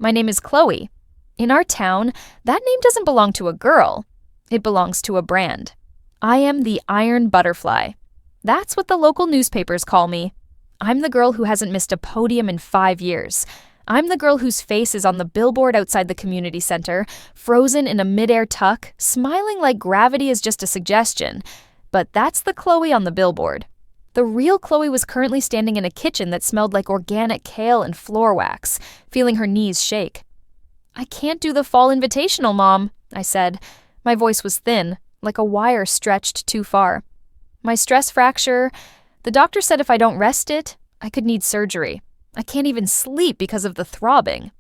My name is Chloe. In our town, that name doesn't belong to a girl. It belongs to a brand. I am the Iron Butterfly. That's what the local newspapers call me. I'm the girl who hasn't missed a podium in 5 years. I'm the girl whose face is on the billboard outside the community center, frozen in a mid-air tuck, smiling like gravity is just a suggestion. But that's the Chloe on the billboard. The real Chloe was currently standing in a kitchen that smelled like organic kale and floor wax, feeling her knees shake. "I can't do the fall invitational, Mom," I said. My voice was thin, like a wire stretched too far. "My stress fracture, the doctor said if I don't rest it, I could need surgery. I can't even sleep because of the throbbing."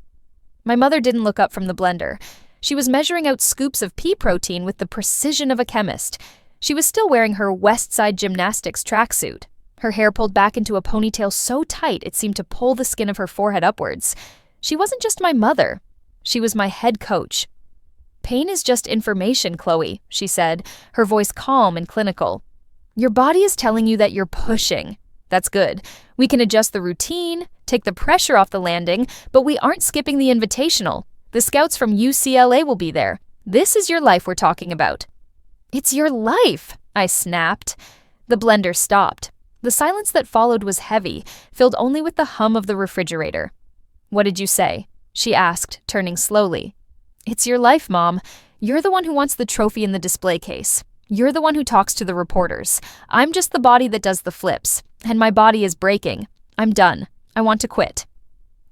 My mother didn't look up from the blender. She was measuring out scoops of pea protein with the precision of a chemist. She was still wearing her West Side Gymnastics tracksuit, her hair pulled back into a ponytail so tight it seemed to pull the skin of her forehead upwards. She wasn't just my mother. She was my head coach. "Pain is just information, Chloe," she said, her voice calm and clinical. "Your body is telling you that you're pushing. That's good. We can adjust the routine, take the pressure off the landing, but we aren't skipping the invitational. The scouts from UCLA will be there. This is your life we're talking about." "It's your life," I snapped. The blender stopped. The silence that followed was heavy, filled only with the hum of the refrigerator. "What did you say?" she asked, turning slowly. "It's your life, Mom. You're the one who wants the trophy in the display case. You're the one who talks to the reporters. I'm just the body that does the flips, and my body is breaking. I'm done. I want to quit."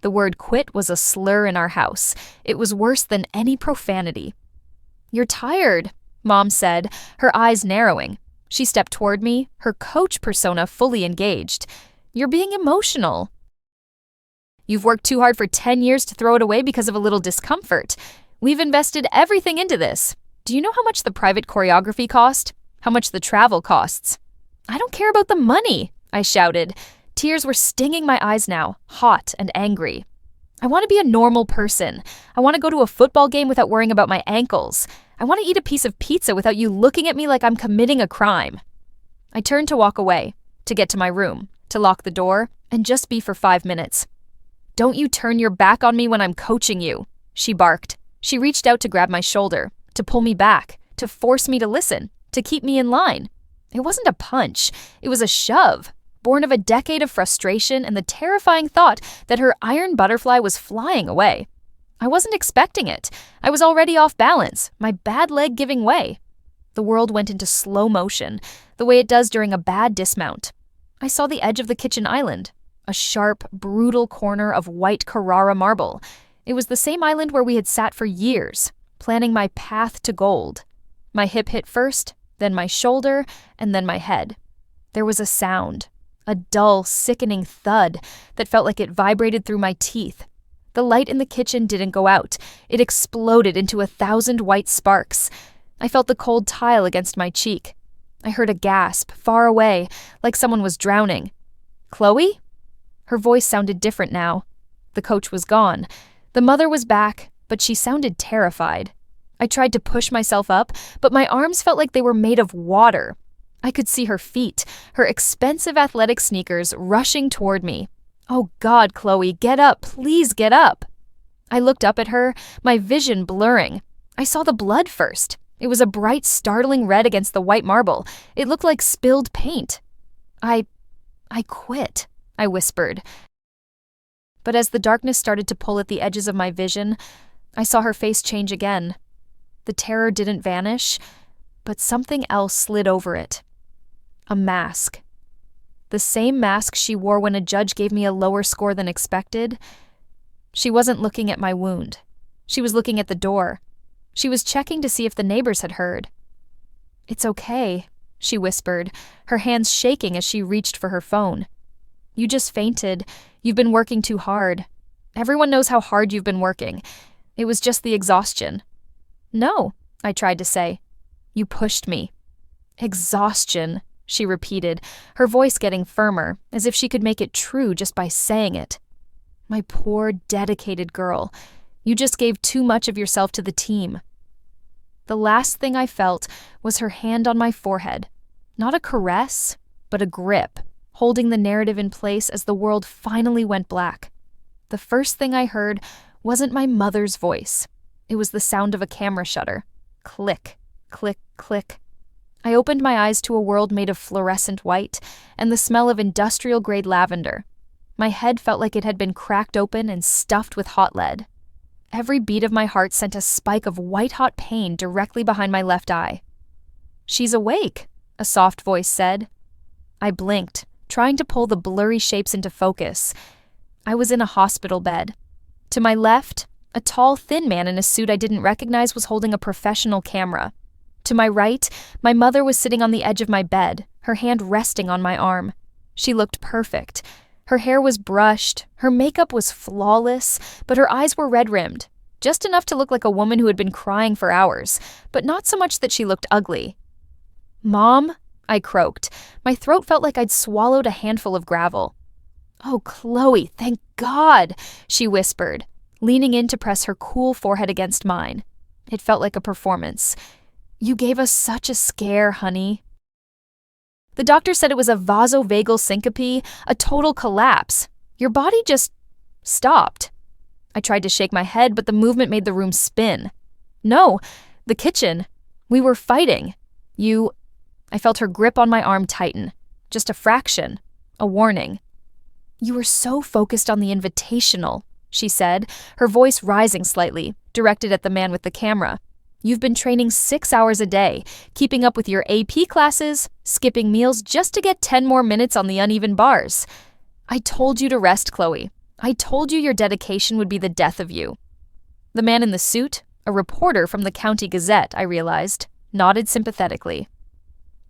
The word quit was a slur in our house. It was worse than any profanity. "You're tired," Mom said, her eyes narrowing. She stepped toward me, her coach persona fully engaged. "You're being emotional. You've worked too hard for 10 years to throw it away because of a little discomfort. We've invested everything into this. Do you know how much the private choreography cost? How much the travel costs?" "I don't care about the money," I shouted. Tears were stinging my eyes now, hot and angry. "I want to be a normal person. I want to go to a football game without worrying about my ankles. I want to eat a piece of pizza without you looking at me like I'm committing a crime." I turned to walk away, to get to my room, to lock the door, and just be for 5 minutes. "Don't you turn your back on me when I'm coaching you," she barked. She reached out to grab my shoulder, to pull me back, to force me to listen, to keep me in line. It wasn't a punch, it was a shove, born of a decade of frustration and the terrifying thought that her iron butterfly was flying away. I wasn't expecting it. I was already off balance, my bad leg giving way. The world went into slow motion, the way it does during a bad dismount. I saw the edge of the kitchen island, a sharp, brutal corner of white Carrara marble. It was the same island where we had sat for years, planning my path to gold. My hip hit first, then my shoulder, and then my head. There was a sound, a dull, sickening thud that felt like it vibrated through my teeth. The light in the kitchen didn't go out. It exploded into 1,000 white sparks. I felt the cold tile against my cheek. I heard a gasp, far away, like someone was drowning. "Chloe?" Her voice sounded different now. The coach was gone. The mother was back, but she sounded terrified. I tried to push myself up, but my arms felt like they were made of water. I could see her feet, her expensive athletic sneakers, rushing toward me. "Oh God, Chloe, get up, please get up." I looked up at her, my vision blurring. I saw the blood first. It was a bright, startling red against the white marble. It looked like spilled paint. I quit," I whispered. But as the darkness started to pull at the edges of my vision, I saw her face change again. The terror didn't vanish, but something else slid over it. A mask. The same mask she wore when a judge gave me a lower score than expected. She wasn't looking at my wound. She was looking at the door. She was checking to see if the neighbors had heard. "It's okay," she whispered, her hands shaking as she reached for her phone. "You just fainted. You've been working too hard. Everyone knows how hard you've been working. It was just the exhaustion." "No," I tried to say. "You pushed me." "Exhaustion," she repeated, her voice getting firmer, as if she could make it true just by saying it. "My poor, dedicated girl. You just gave too much of yourself to the team." The last thing I felt was her hand on my forehead. Not a caress, but a grip, holding the narrative in place as the world finally went black. The first thing I heard wasn't my mother's voice. It was the sound of a camera shutter. Click, click, click. I opened my eyes to a world made of fluorescent white and the smell of industrial-grade lavender. My head felt like it had been cracked open and stuffed with hot lead. Every beat of my heart sent a spike of white-hot pain directly behind my left eye. "She's awake," a soft voice said. I blinked, trying to pull the blurry shapes into focus. I was in a hospital bed. To my left, a tall, thin man in a suit I didn't recognize was holding a professional camera. To my right, my mother was sitting on the edge of my bed, her hand resting on my arm. She looked perfect. Her hair was brushed, her makeup was flawless, but her eyes were red-rimmed, just enough to look like a woman who had been crying for hours, but not so much that she looked ugly. "Mom?" I croaked. My throat felt like I'd swallowed a handful of gravel. "Oh, Chloe, thank God," she whispered, leaning in to press her cool forehead against mine. It felt like a performance. "You gave us such a scare, honey." "The doctor said it was a vasovagal syncope, a total collapse. Your body just stopped." I tried to shake my head, but the movement made the room spin. "No, the kitchen. We were fighting. I felt her grip on my arm tighten. Just a fraction. A warning. "You were so focused on the invitational," she said, her voice rising slightly, directed at the man with the camera. "You've been training 6 hours a day, keeping up with your AP classes, skipping meals just to get 10 more minutes on the uneven bars. I told you to rest, Chloe. I told you your dedication would be the death of you." The man in the suit, a reporter from the County Gazette, I realized, nodded sympathetically.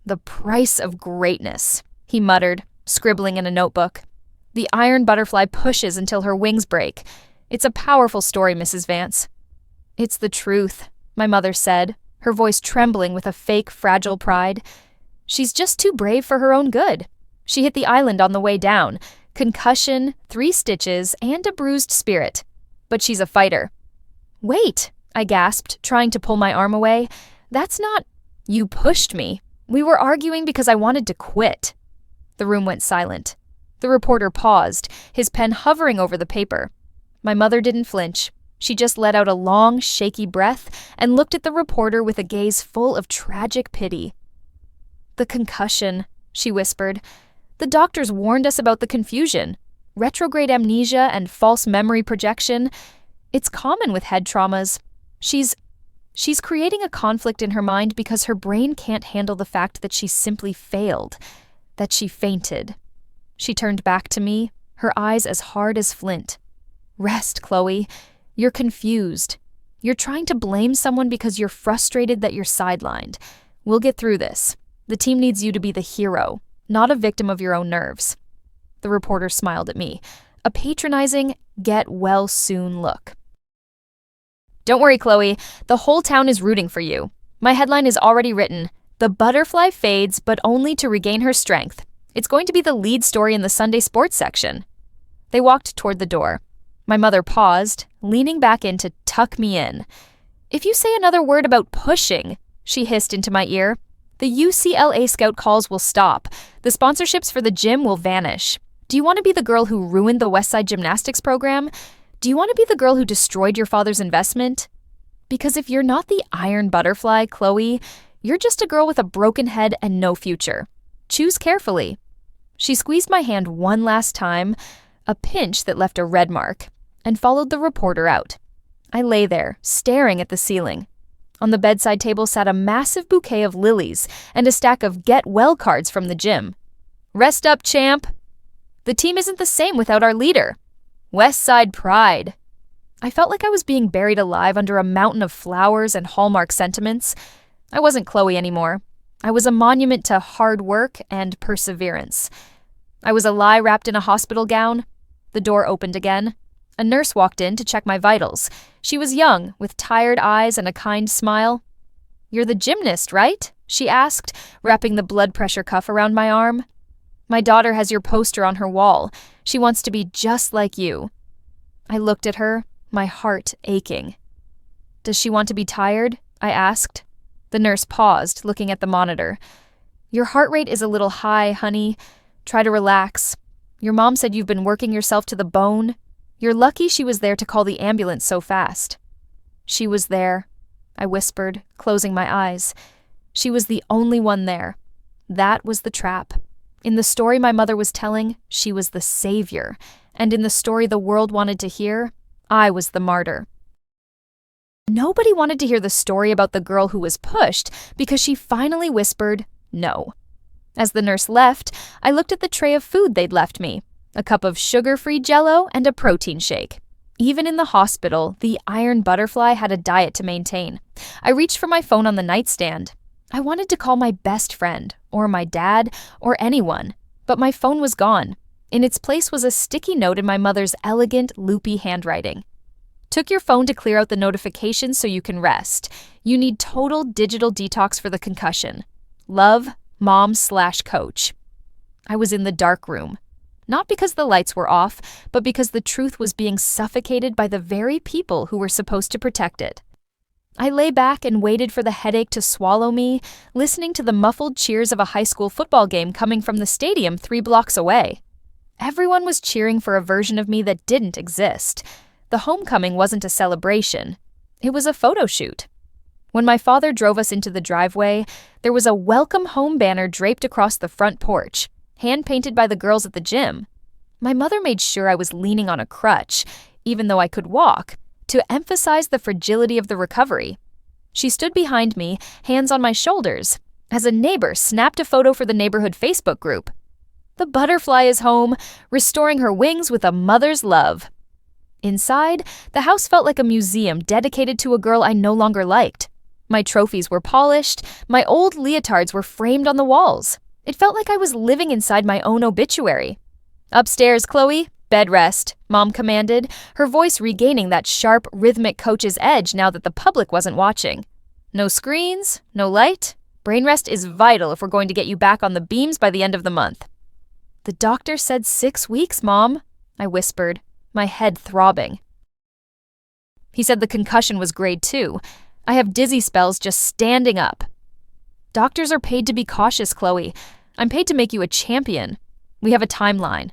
"The price of greatness," he muttered, scribbling in a notebook. "The iron butterfly pushes until her wings break. It's a powerful story, Mrs. Vance." "It's the truth," my mother said, her voice trembling with a fake, fragile pride. "She's just too brave for her own good. She hit the island on the way down. Concussion, 3 stitches, and a bruised spirit. But she's a fighter." "Wait," I gasped, trying to pull my arm away. "That's not—" "You pushed me. We were arguing because I wanted to quit." The room went silent. The reporter paused, his pen hovering over the paper. My mother didn't flinch. She just let out a long, shaky breath and looked at the reporter with a gaze full of tragic pity. "The concussion," she whispered. "The doctors warned us about the confusion. Retrograde amnesia and false memory projection. It's common with head traumas. She's creating a conflict in her mind because her brain can't handle the fact that she simply failed, that she fainted." She turned back to me, her eyes as hard as flint. "Rest, Chloe. You're confused. You're trying to blame someone because you're frustrated that you're sidelined. We'll get through this. The team needs you to be the hero, not a victim of your own nerves." The reporter smiled at me, a patronizing, get-well-soon look. "Don't worry, Chloe. The whole town is rooting for you. My headline is already written. The butterfly fades, but only to regain her strength. It's going to be the lead story in the Sunday sports section." They walked toward the door. My mother paused, leaning back in to tuck me in. "If you say another word about pushing," she hissed into my ear, "the UCLA Scout calls will stop. The sponsorships for the gym will vanish. Do you want to be the girl who ruined the Westside Gymnastics program? Do you want to be the girl who destroyed your father's investment? Because if you're not the iron butterfly, Chloe, you're just a girl with a broken head and no future. Choose carefully." She squeezed my hand one last time, a pinch that left a red mark, and followed the reporter out. I lay there, staring at the ceiling. On the bedside table sat a massive bouquet of lilies and a stack of Get Well cards from the gym. "Rest up, champ. The team isn't the same without our leader. West Side pride." I felt like I was being buried alive under a mountain of flowers and Hallmark sentiments. I wasn't Chloe anymore. I was a monument to hard work and perseverance. I was a lie wrapped in a hospital gown. The door opened again. A nurse walked in to check my vitals. She was young, with tired eyes and a kind smile. "You're the gymnast, right?" she asked, wrapping the blood pressure cuff around my arm. "My daughter has your poster on her wall. She wants to be just like you." I looked at her, my heart aching. "Does she want to be tired?" I asked. The nurse paused, looking at the monitor. "Your heart rate is a little high, honey. Try to relax. Your mom said you've been working yourself to the bone. You're lucky she was there to call the ambulance so fast." "She was there," I whispered, closing my eyes. She was the only one there. That was the trap. In the story my mother was telling, she was the savior, and in the story the world wanted to hear, I was the martyr. Nobody wanted to hear the story about the girl who was pushed because she finally whispered no. As the nurse left, I looked at the tray of food they'd left me, a cup of sugar-free Jell-O and a protein shake. Even in the hospital, the Iron Butterfly had a diet to maintain. I reached for my phone on the nightstand. I wanted to call my best friend, or my dad, or anyone, but my phone was gone. In its place was a sticky note in my mother's elegant, loopy handwriting. "Took your phone to clear out the notifications so you can rest. You need total digital detox for the concussion. Love, Mom/Coach." I was in the dark room. Not because the lights were off, but because the truth was being suffocated by the very people who were supposed to protect it. I lay back and waited for the headache to swallow me, listening to the muffled cheers of a high school football game coming from the stadium 3 blocks away. Everyone was cheering for a version of me that didn't exist. The homecoming wasn't a celebration. It was a photo shoot. When my father drove us into the driveway, there was a welcome home banner draped across the front porch, hand-painted by the girls at the gym. My mother made sure I was leaning on a crutch, even though I could walk, to emphasize the fragility of the recovery. She stood behind me, hands on my shoulders, as a neighbor snapped a photo for the neighborhood Facebook group. The butterfly is home, restoring her wings with a mother's love. Inside, the house felt like a museum dedicated to a girl I no longer liked. My trophies were polished, my old leotards were framed on the walls. It felt like I was living inside my own obituary. "Upstairs, Chloe. Bed rest," Mom commanded, her voice regaining that sharp, rhythmic coach's edge now that the public wasn't watching. "No screens, no light. Brain rest is vital if we're going to get you back on the beams by the end of the month." "The doctor said 6 weeks, Mom," I whispered, my head throbbing. "He said the concussion was grade 2. I have dizzy spells just standing up." "Doctors are paid to be cautious, Chloe. I'm paid to make you a champion. We have a timeline."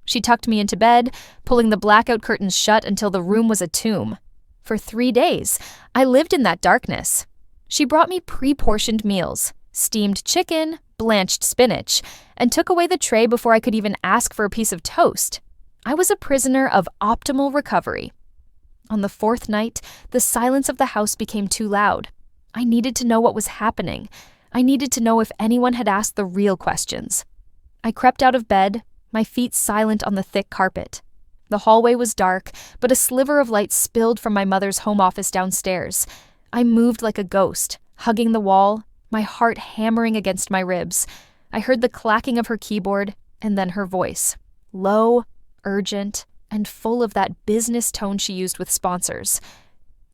She tucked me into bed, pulling the blackout curtains shut until the room was a tomb. For 3 days, I lived in that darkness. She brought me pre-portioned meals, steamed chicken, blanched spinach, and took away the tray before I could even ask for a piece of toast. I was a prisoner of optimal recovery. On the 4th night, the silence of the house became too loud. I needed to know what was happening. I needed to know if anyone had asked the real questions. I crept out of bed, my feet silent on the thick carpet. The hallway was dark, but a sliver of light spilled from my mother's home office downstairs. I moved like a ghost, hugging the wall, my heart hammering against my ribs. I heard the clacking of her keyboard, and then her voice. Low, urgent, and full of that business tone she used with sponsors.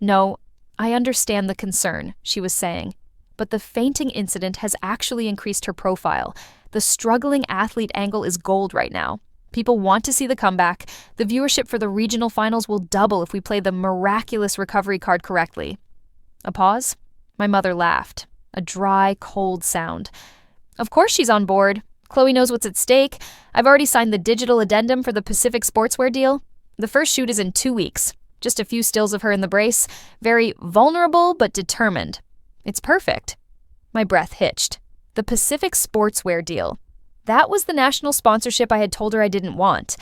"No, I understand the concern," she was saying, "but the fainting incident has actually increased her profile. The struggling athlete angle is gold right now. People want to see the comeback. The viewership for the regional finals will double if we play the miraculous recovery card correctly." A pause. My mother laughed, a dry, cold sound. "Of course she's on board. Chloe knows what's at stake. I've already signed the digital addendum for the Pacific Sportswear deal. The first shoot is in 2 weeks. Just a few stills of her in the brace. Very vulnerable but determined. It's perfect." My breath hitched. The Pacific Sportswear deal. That was the national sponsorship I had told her I didn't want.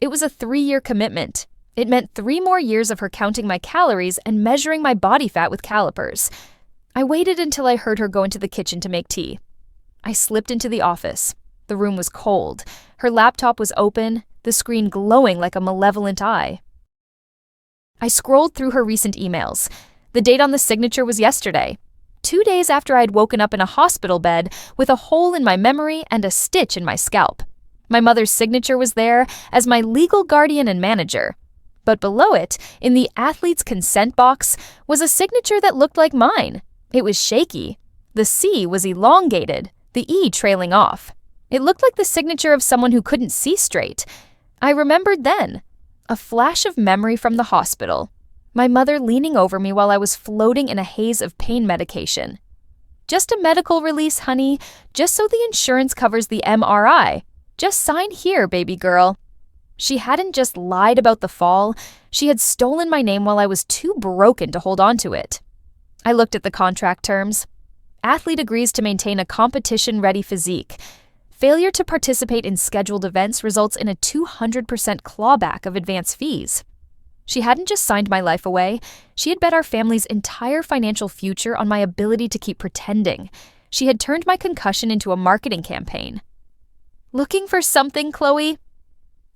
It was a 3-year commitment. It meant 3 more years of her counting my calories and measuring my body fat with calipers. I waited until I heard her go into the kitchen to make tea. I slipped into the office. The room was cold. Her laptop was open, the screen glowing like a malevolent eye. I scrolled through her recent emails. The date on the signature was yesterday. 2 days after I had woken up in a hospital bed with a hole in my memory and a stitch in my scalp. My mother's signature was there as my legal guardian and manager. But below it, in the athlete's consent box, was a signature that looked like mine. It was shaky. The C was elongated, the E trailing off. It looked like the signature of someone who couldn't see straight. I remembered then. A flash of memory from the hospital. My mother leaning over me while I was floating in a haze of pain medication. "Just a medical release, honey. Just so the insurance covers the MRI. Just sign here, baby girl." She hadn't just lied about the fall, she had stolen my name while I was too broken to hold on to it. I looked at the contract terms. Athlete agrees to maintain a competition-ready physique. Failure to participate in scheduled events results in a 200% clawback of advance fees. She hadn't just signed my life away, she had bet our family's entire financial future on my ability to keep pretending. She had turned my concussion into a marketing campaign. "Looking for something, Chloe?"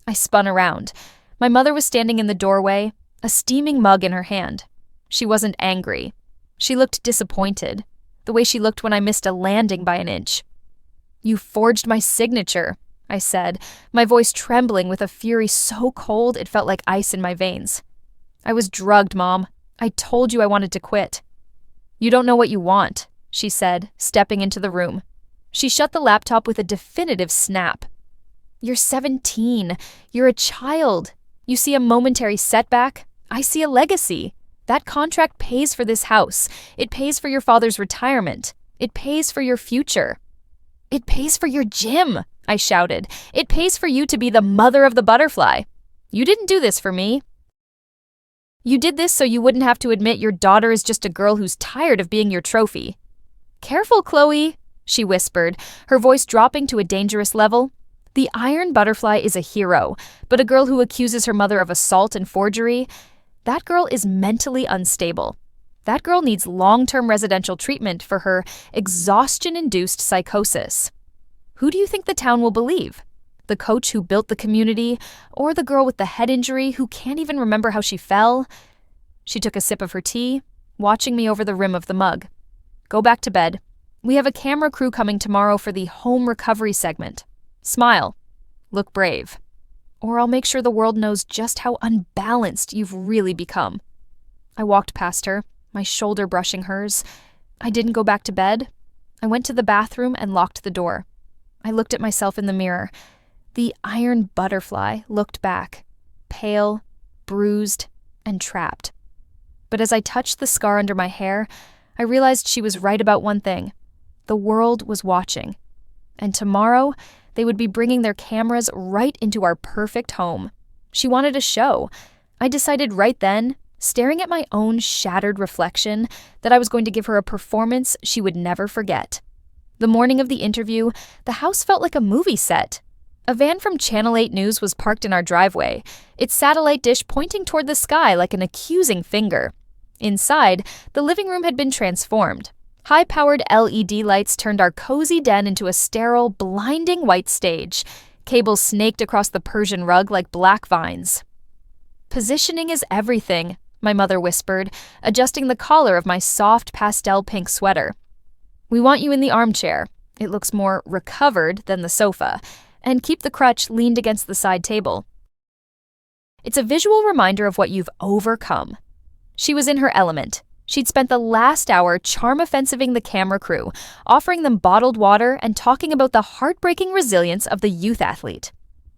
I spun around. My mother was standing in the doorway, a steaming mug in her hand. She wasn't angry. She looked disappointed, the way she looked when I missed a landing by an inch. "You forged my signature," I said, my voice trembling with a fury so cold it felt like ice in my veins. "I was drugged, Mom. I told you I wanted to quit." "You don't know what you want," she said, stepping into the room. She shut the laptop with a definitive snap. "You're 17. You're a child. You see a momentary setback. I see a legacy. That contract pays for this house. It pays for your father's retirement. It pays for your future." "It pays for your gym," I shouted. "It pays for you to be the mother of the butterfly. You didn't do this for me. You did this so you wouldn't have to admit your daughter is just a girl who's tired of being your trophy." "Careful, Chloe," she whispered, her voice dropping to a dangerous level. "The Iron Butterfly is a hero, but a girl who accuses her mother of assault and forgery, that girl is mentally unstable. That girl needs long-term residential treatment for her exhaustion-induced psychosis. Who do you think the town will believe? The coach who built the community, or the girl with the head injury who can't even remember how she fell?" She took a sip of her tea, watching me over the rim of the mug. "Go back to bed. We have a camera crew coming tomorrow for the home recovery segment. Smile. Look brave. Or I'll make sure the world knows just how unbalanced you've really become." I walked past her, my shoulder brushing hers. I didn't go back to bed. I went to the bathroom and locked the door. I looked at myself in the mirror. The Iron Butterfly looked back, pale, bruised, and trapped. But as I touched the scar under my hair, I realized she was right about one thing. The world was watching. And tomorrow, they would be bringing their cameras right into our perfect home. She wanted a show. I decided right then, staring at my own shattered reflection, that I was going to give her a performance she would never forget. The morning of the interview, the house felt like a movie set. A van from Channel 8 News was parked in our driveway, its satellite dish pointing toward the sky like an accusing finger. Inside, the living room had been transformed. High-powered LED lights turned our cozy den into a sterile, blinding white stage. Cables snaked across the Persian rug like black vines. "Positioning is everything," my mother whispered, adjusting the collar of my soft pastel pink sweater. "We want you in the armchair. It looks more recovered than the sofa. And keep the crutch leaned against the side table. It's a visual reminder of what you've overcome." She was in her element. She'd spent the last hour charm-offensiving the camera crew, offering them bottled water and talking about the heartbreaking resilience of the youth athlete.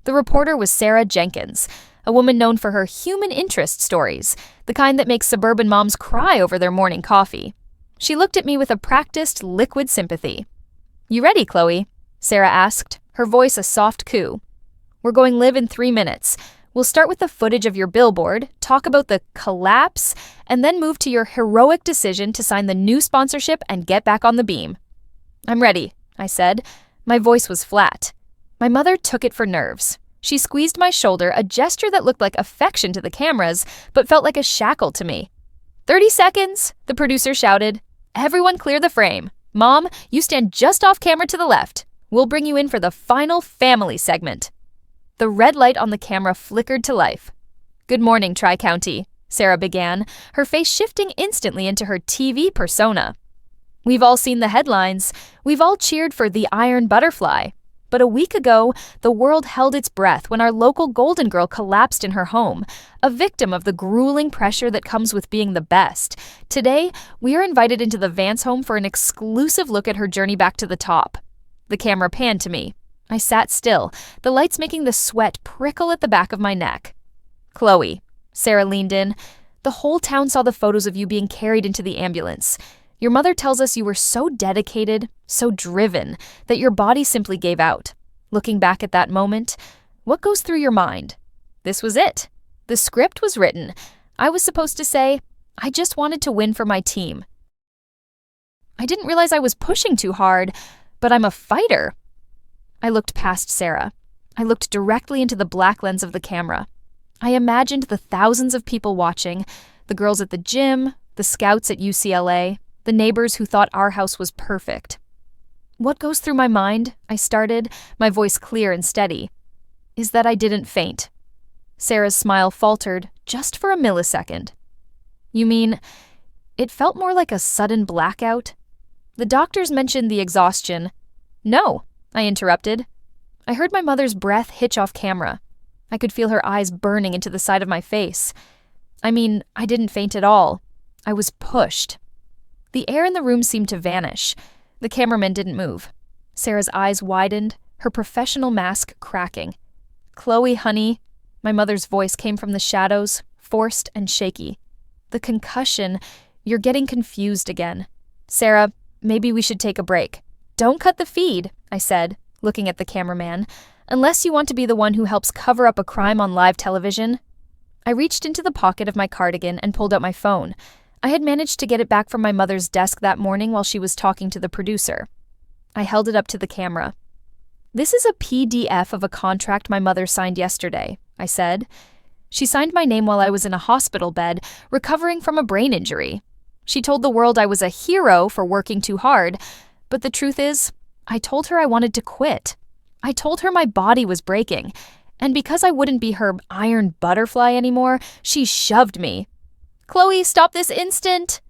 The reporter was Sarah Jenkins, a woman known for her human interest stories, the kind that makes suburban moms cry over their morning coffee. She looked at me with a practiced, liquid sympathy. "You ready, Chloe?" Sarah asked, her voice a soft coo. "We're going live in 3 minutes. We'll start with the footage of your billboard, talk about the collapse, and then move to your heroic decision to sign the new sponsorship and get back on the beam." "I'm ready," I said. My voice was flat. My mother took it for nerves. She squeezed my shoulder, a gesture that looked like affection to the cameras, but felt like a shackle to me. 30 seconds, the producer shouted. "Everyone clear the frame. Mom, you stand just off camera to the left. We'll bring you in for the final family segment." The red light on the camera flickered to life. "Good morning, Tri-County," Sarah began, her face shifting instantly into her TV persona. "We've all seen the headlines. We've all cheered for the Iron Butterfly. But a week ago, the world held its breath when our local Golden Girl collapsed in her home, a victim of the grueling pressure that comes with being the best. Today, we are invited into the Vance home for an exclusive look at her journey back to the top." The camera panned to me. I sat still, the lights making the sweat prickle at the back of my neck. "Chloe," Sarah leaned in, "the whole town saw the photos of you being carried into the ambulance. Your mother tells us you were so dedicated, so driven, that your body simply gave out. Looking back at that moment, what goes through your mind? This was it. The script was written. I was supposed to say, I just wanted to win for my team. I didn't realize I was pushing too hard, but I'm a fighter. I looked past Sarah. I looked directly into the black lens of the camera. I imagined the thousands of people watching, the girls at the gym, the scouts at UCLA, the neighbors who thought our house was perfect. What goes through my mind, I started, my voice clear and steady, is that I didn't faint. Sarah's smile faltered just for a millisecond. You mean, it felt more like a sudden blackout? The doctors mentioned the exhaustion. No, I interrupted. I heard my mother's breath hitch off camera. I could feel her eyes burning into the side of my face. I mean, I didn't faint at all. I was pushed. The air in the room seemed to vanish. The cameraman didn't move. Sarah's eyes widened, her professional mask cracking. Chloe, honey, my mother's voice came from the shadows, forced and shaky. The concussion, you're getting confused again. Sarah, maybe we should take a break. Don't cut the feed, I said, looking at the cameraman, unless you want to be the one who helps cover up a crime on live television. I reached into the pocket of my cardigan and pulled out my phone. I had managed to get it back from my mother's desk that morning while she was talking to the producer. I held it up to the camera. This is a PDF of a contract my mother signed yesterday, I said. She signed my name while I was in a hospital bed, recovering from a brain injury. She told the world I was a hero for working too hard, but the truth is, I told her I wanted to quit. I told her my body was breaking, and because I wouldn't be her iron butterfly anymore, she shoved me. Chloe, stop this instant!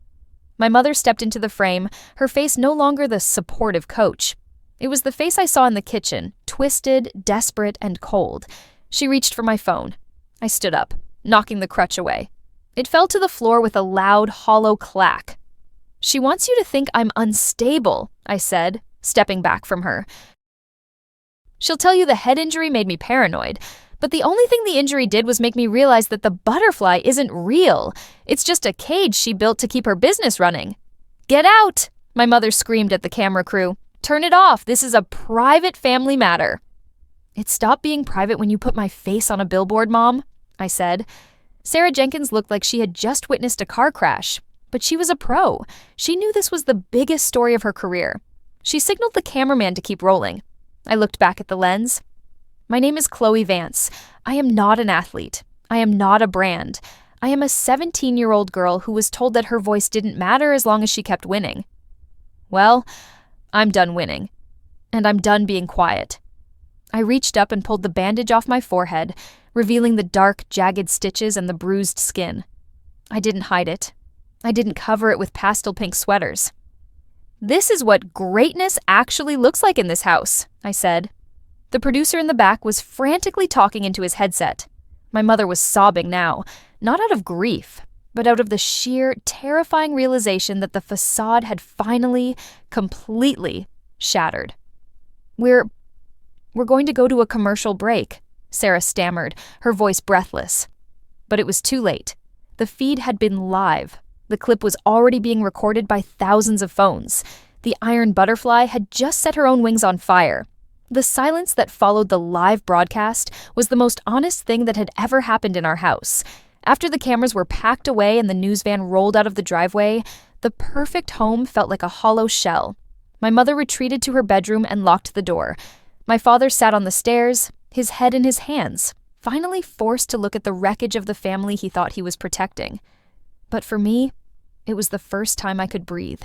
My mother stepped into the frame, her face no longer the supportive coach. It was the face I saw in the kitchen, twisted, desperate, and cold. She reached for my phone. I stood up, knocking the crutch away. It fell to the floor with a loud, hollow clack. She wants you to think I'm unstable, I said, stepping back from her. She'll tell you the head injury made me paranoid, but the only thing the injury did was make me realize that the butterfly isn't real. It's just a cage she built to keep her business running. Get out! My mother screamed at the camera crew. Turn it off. This is a private family matter. It stopped being private when you put my face on a billboard, Mom, I said. Sarah Jenkins looked like she had just witnessed a car crash, but she was a pro. She knew this was the biggest story of her career. She signaled the cameraman to keep rolling. I looked back at the lens. My name is Chloe Vance. I am not an athlete. I am not a brand. I am a 17-year-old girl who was told that her voice didn't matter as long as she kept winning. Well, I'm done winning. And I'm done being quiet. I reached up and pulled the bandage off my forehead, revealing the dark, jagged stitches and the bruised skin. I didn't hide it. I didn't cover it with pastel pink sweaters. This is what greatness actually looks like in this house, I said. The producer in the back was frantically talking into his headset. My mother was sobbing now, not out of grief, but out of the sheer, terrifying realization that the facade had finally, completely shattered. We're going to go to a commercial break, Sarah stammered, her voice breathless. But it was too late. The feed had been live. The clip was already being recorded by thousands of phones. The iron butterfly had just set her own wings on fire. The silence that followed the live broadcast was the most honest thing that had ever happened in our house. After the cameras were packed away and the news van rolled out of the driveway, the perfect home felt like a hollow shell. My mother retreated to her bedroom and locked the door. My father sat on the stairs, his head in his hands, finally forced to look at the wreckage of the family he thought he was protecting. But for me, it was the first time I could breathe.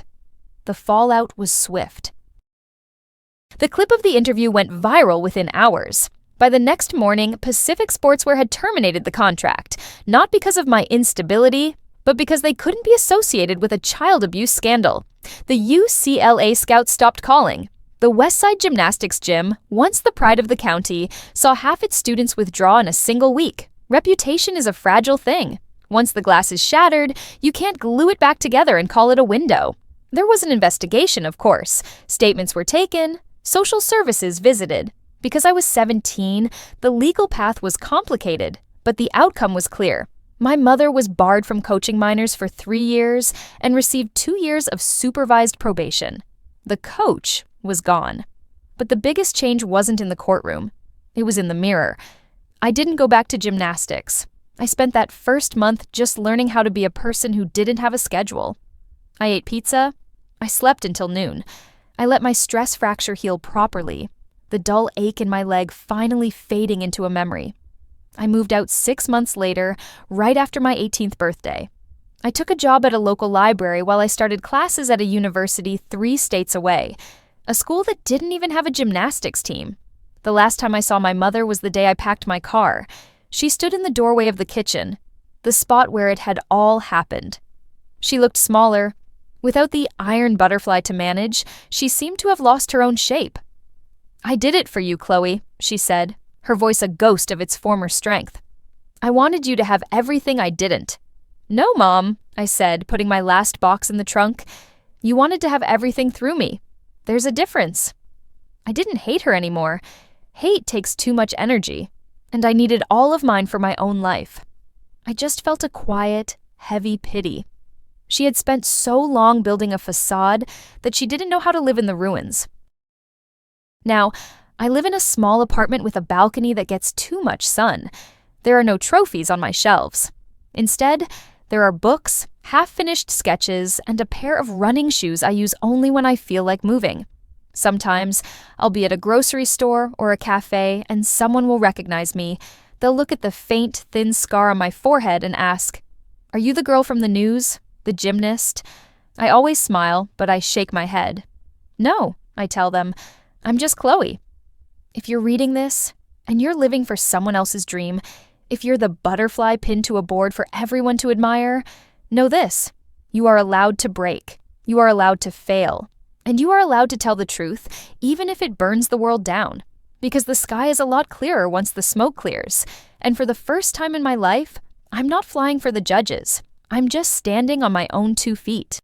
The fallout was swift. The clip of the interview went viral within hours. By the next morning, Pacific Sportswear had terminated the contract, not because of my instability, but because they couldn't be associated with a child abuse scandal. The UCLA scouts stopped calling. The Westside Gymnastics Gym, once the pride of the county, saw half its students withdraw in a single week. Reputation is a fragile thing. Once the glass is shattered, you can't glue it back together and call it a window. There was an investigation, of course. Statements were taken. Social services visited. Because I was 17, the legal path was complicated, but the outcome was clear. My mother was barred from coaching minors for 3 years and received 2 years of supervised probation. The coach was gone. But the biggest change wasn't in the courtroom. It was in the mirror. I didn't go back to gymnastics. I spent that first month just learning how to be a person who didn't have a schedule. I ate pizza. I slept until noon. I let my stress fracture heal properly, the dull ache in my leg finally fading into a memory. I moved out 6 months later, right after my 18th birthday. I took a job at a local library while I started classes at a university 3 states away, a school that didn't even have a gymnastics team. The last time I saw my mother was the day I packed my car. She stood in the doorway of the kitchen, the spot where it had all happened. She looked smaller. Without the iron butterfly to manage, she seemed to have lost her own shape. "I did it for you, Chloe," she said, her voice a ghost of its former strength. "I wanted you to have everything I didn't." "No, Mom," I said, putting my last box in the trunk. "You wanted to have everything through me. There's a difference." I didn't hate her anymore. Hate takes too much energy, and I needed all of mine for my own life. I just felt a quiet, heavy pity. She had spent so long building a facade that she didn't know how to live in the ruins. Now, I live in a small apartment with a balcony that gets too much sun. There are no trophies on my shelves. Instead, there are books, half-finished sketches, and a pair of running shoes I use only when I feel like moving. Sometimes, I'll be at a grocery store or a cafe and someone will recognize me. They'll look at the faint, thin scar on my forehead and ask, "Are you the girl from the news? The gymnast?" I always smile, but I shake my head. "No," I tell them, "I'm just Chloe." If you're reading this, and you're living for someone else's dream, if you're the butterfly pinned to a board for everyone to admire, know this: you are allowed to break, you are allowed to fail, and you are allowed to tell the truth, even if it burns the world down. Because the sky is a lot clearer once the smoke clears, and for the first time in my life, I'm not flying for the judges. I'm just standing on my own 2 feet.